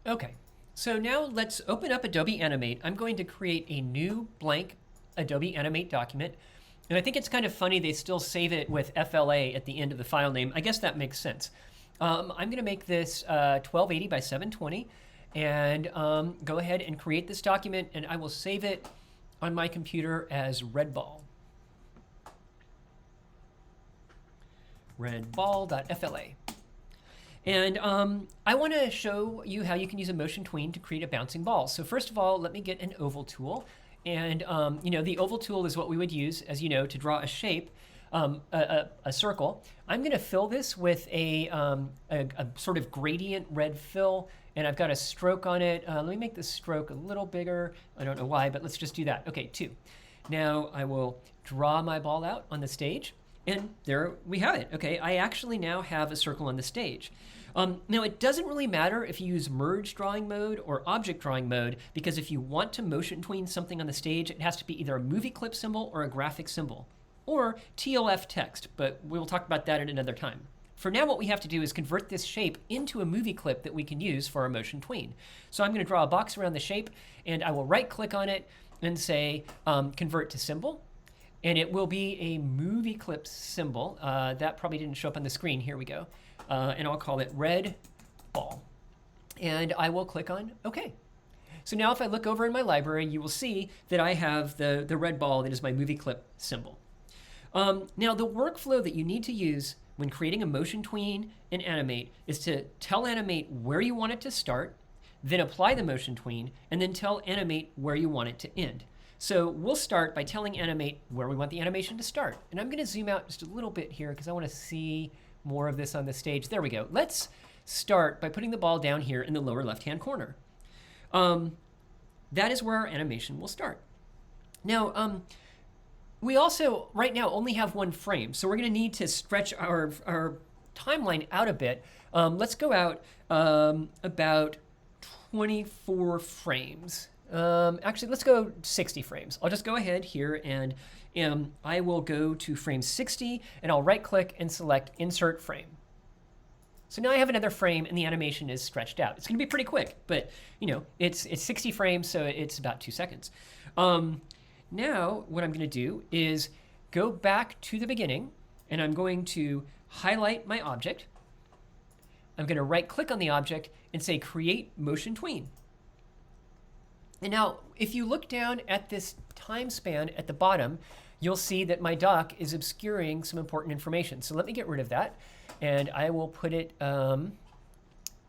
Okay, so now let's open up Adobe Animate. I'm going to create a new blank Adobe Animate document. And I think it's kind of funny they still save it with FLA at the end of the file name. I guess that makes sense. I'm going to make this 1280 by 720 and go ahead and create this document, and I will save it on my computer as redball. redball.fla. And I want to show you how you can use a motion tween to create a bouncing ball. So first of all, let me get an oval tool. And the oval tool is what we would use, as you know, to draw a shape, a circle. I'm going to fill this with a sort of gradient red fill, and I've got a stroke on it. Let me make this stroke a little bigger. I don't know why, but let's just do that. Okay, 2. Now I will draw my ball out on the stage, and there we have it. Okay, I actually now have a circle on the stage. Now it doesn't really matter if you use merge drawing mode or object drawing mode, because if you want to motion tween something on the stage, it has to be either a movie clip symbol or a graphic symbol, or TLF text, but we'll talk about that at another time. For now, what we have to do is convert this shape into a movie clip that we can use for our motion tween. So I'm going to draw a box around the shape, and I will right click on it and say convert to symbol. And it will be a movie clip symbol. That probably didn't show up on the screen. Here we go. And I'll call it red ball. And I will click on OK. So now if I look over in my library, you will see that I have the red ball that is my movie clip symbol. Now the workflow that you need to use when creating a motion tween in Animate is to tell Animate where you want it to start, then apply the motion tween, and then tell Animate where you want it to end. So we'll start by telling Animate where we want the animation to start. And I'm going to zoom out just a little bit here because I want to see more of this on the stage. There we go. Let's start by putting the ball down here in the lower left-hand corner. That is where our animation will start. Now, we also, right now, only have 1 frame. So we're going to need to stretch our timeline out a bit. Let's go out about 24 frames. Actually, let's go 60 frames. I'll just go ahead here and I will go to frame 60 and I'll right click and select insert frame. So now I have another frame and the animation is stretched out. It's going to be pretty quick, but it's 60 frames, so it's about 2 seconds. Now what I'm going to do is go back to the beginning, and I'm going to highlight my object. I'm going to right click on the object and say create motion tween. And now, if you look down at this time span at the bottom, you'll see that my dock is obscuring some important information. So let me get rid of that, and I will put it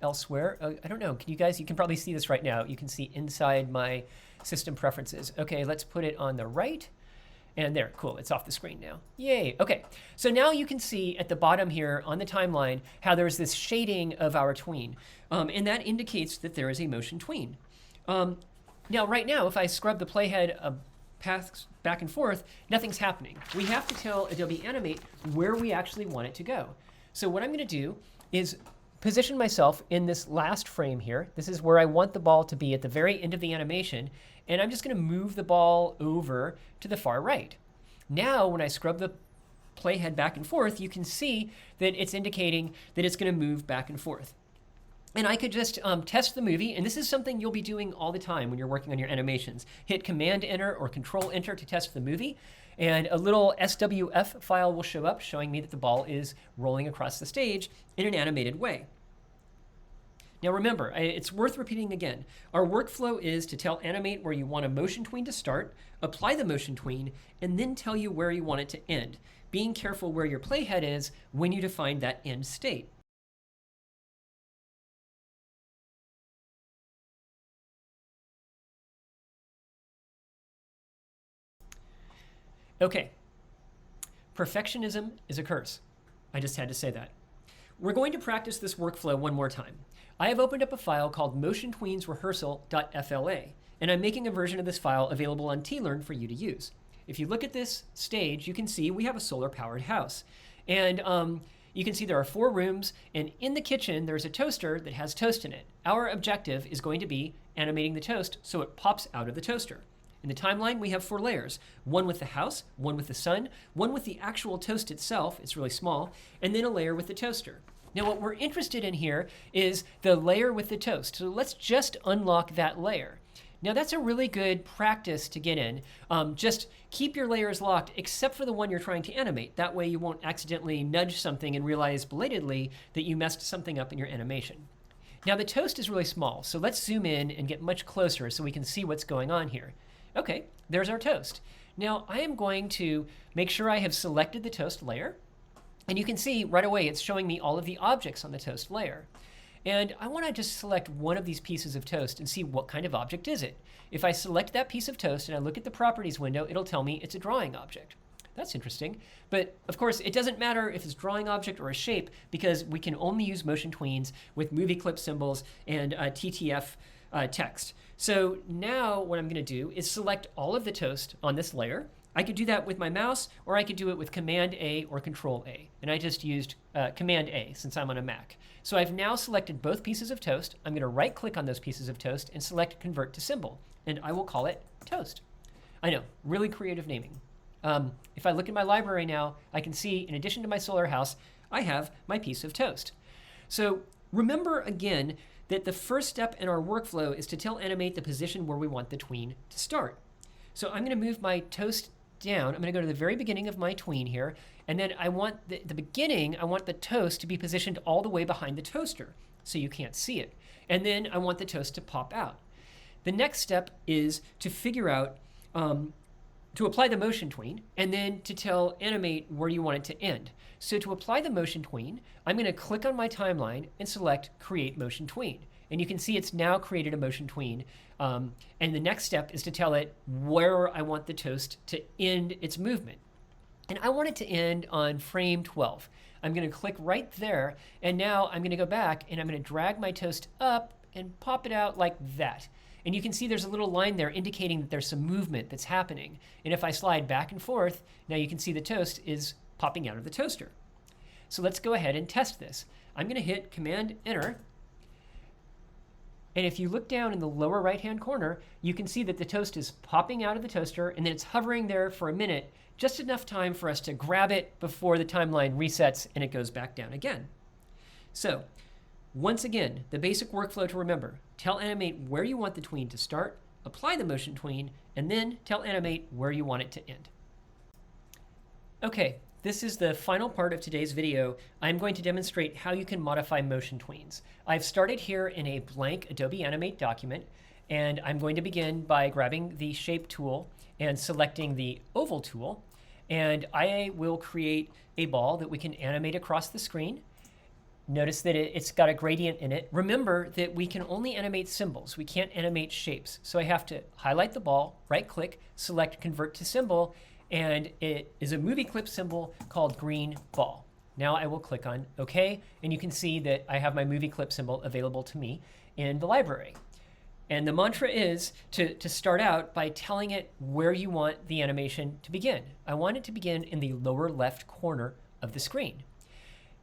elsewhere. I don't know. You can probably see this right now. You can see inside my system preferences. Okay, let's put it on the right. And there, cool, it's off the screen now. Yay, okay. So now you can see at the bottom here on the timeline how there's this shading of our tween. And that indicates that there is a motion tween. Now, right now, if I scrub the playhead paths back and forth, nothing's happening. We have to tell Adobe Animate where we actually want it to go. So what I'm going to do is position myself in this last frame here. This is where I want the ball to be at the very end of the animation. And I'm just going to move the ball over to the far right. Now, when I scrub the playhead back and forth, you can see that it's indicating that it's going to move back and forth. And I could just test the movie, and this is something you'll be doing all the time when you're working on your animations. Hit Command Enter or Control Enter to test the movie, and a little SWF file will show up showing me that the ball is rolling across the stage in an animated way. Now remember, it's worth repeating again. Our workflow is to tell Animate where you want a motion tween to start, apply the motion tween, and then tell you where you want it to end, being careful where your playhead is when you define that end state. Okay, perfectionism is a curse. I just had to say that. We're going to practice this workflow one more time. I have opened up a file called motiontweensrehearsal.fla, and I'm making a version of this file available on tlearn for you to use. If you look at this stage, you can see we have a solar-powered house. And you can see there are 4 rooms, and in the kitchen, there's a toaster that has toast in it. Our objective is going to be animating the toast so it pops out of the toaster. In the timeline, we have 4 layers, one with the house, one with the sun, one with the actual toast itself, it's really small, and then a layer with the toaster. Now what we're interested in here is the layer with the toast. So let's just unlock that layer. Now that's a really good practice to get in. Just keep your layers locked except for the one you're trying to animate. That way you won't accidentally nudge something and realize belatedly that you messed something up in your animation. Now the toast is really small, so let's zoom in and get much closer so we can see what's going on here. Okay, there's our toast. Now I am going to make sure I have selected the toast layer, and you can see right away it's showing me all of the objects on the toast layer. And I want to just select one of these pieces of toast and see what kind of object is it. If I select that piece of toast and I look at the properties window, it'll tell me it's a drawing object. That's interesting. But of course, it doesn't matter if it's a drawing object or a shape because we can only use motion tweens with movie clip symbols and TTF text. So now what I'm going to do is select all of the toast on this layer. I could do that with my mouse, or I could do it with Command A or Control A. And I just used Command A since I'm on a Mac. So I've now selected both pieces of toast. I'm going to right click on those pieces of toast and select Convert to Symbol. And I will call it toast. I know, really creative naming. If I look at my library now, I can see in addition to my solar house, I have my piece of toast. So remember again that the first step in our workflow is to tell Animate the position where we want the tween to start. So I'm going to move my toast down. I'm going to go to the very beginning of my tween here, and then I want the beginning, I want the toast to be positioned all the way behind the toaster so you can't see it. And then I want the toast to pop out. The next step is to figure out, to apply the motion tween, and then to tell Animate where you want it to end. So to apply the motion tween, I'm going to click on my timeline and select Create Motion Tween. And you can see it's now created a motion tween. And the next step is to tell it where I want the toast to end its movement. And I want it to end on frame 12. I'm going to click right there, and now I'm going to go back and I'm going to drag my toast up and pop it out like that. And you can see there's a little line there indicating that there's some movement that's happening. And if I slide back and forth, now you can see the toast is popping out of the toaster. So let's go ahead and test this. I'm going to hit Command Enter. And if you look down in the lower right-hand corner, you can see that the toast is popping out of the toaster, and then it's hovering there for a minute, just enough time for us to grab it before the timeline resets and it goes back down again. So once again, the basic workflow to remember: tell Animate where you want the tween to start, apply the motion tween, and then tell Animate where you want it to end. Okay, this is the final part of today's video. I'm going to demonstrate how you can modify motion tweens. I've started here in a blank Adobe Animate document, and I'm going to begin by grabbing the Shape tool and selecting the Oval tool, and I will create a ball that we can animate across the screen. Notice that it's got a gradient in it. Remember that we can only animate symbols. We can't animate shapes. So I have to highlight the ball, right-click, select Convert to Symbol, and it is a movie clip symbol called green ball. Now I will click on OK, and you can see that I have my movie clip symbol available to me in the library. And the mantra is to start out by telling it where you want the animation to begin. I want it to begin in the lower left corner of the screen.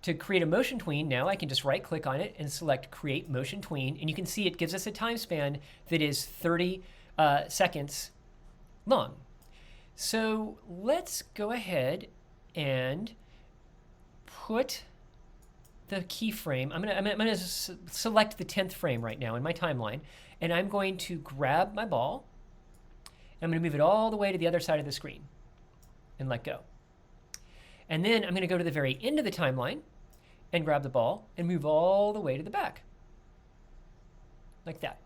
To create a motion tween, now I can just right click on it and select Create Motion Tween, and you can see it gives us a time span that is 30 seconds long. So let's go ahead and put the keyframe. I'm gonna select the 10th frame right now in my timeline, and I'm going to grab my ball. I'm going to move it all the way to the other side of the screen and let go. And then I'm going to go to the very end of the timeline and grab the ball and move all the way to the back, like that.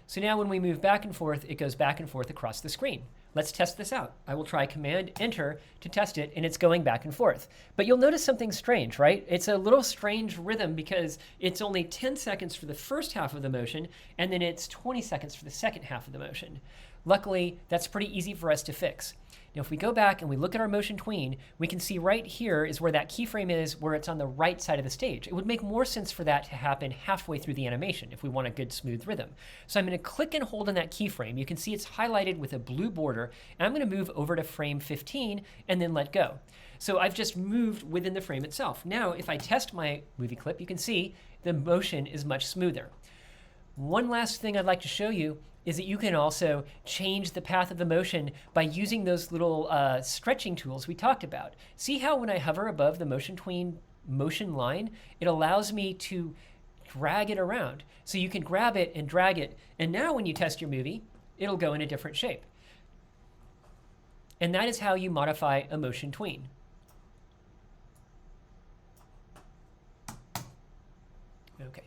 So now when we move back and forth, it goes back and forth across the screen. Let's test this out. I will try Command Enter to test it, and it's going back and forth. But you'll notice something strange, right? It's a little strange rhythm because it's only 10 seconds for the first half of the motion, and then it's 20 seconds for the second half of the motion. Luckily, that's pretty easy for us to fix. Now, if we go back and we look at our motion tween, we can see right here is where that keyframe is, where it's on the right side of the stage. It would make more sense for that to happen halfway through the animation if we want a good smooth rhythm. So I'm going to click and hold on that keyframe. You can see it's highlighted with a blue border, and I'm going to move over to frame 15 and then let go. So I've just moved within the frame itself. Now, if I test my movie clip, you can see the motion is much smoother. One last thing I'd like to show you is that you can also change the path of the motion by using those little stretching tools we talked about. See how when I hover above the motion tween motion line, it allows me to drag it around. So you can grab it and drag it, and now when you test your movie, it'll go in a different shape. And that is how you modify a motion tween. Okay.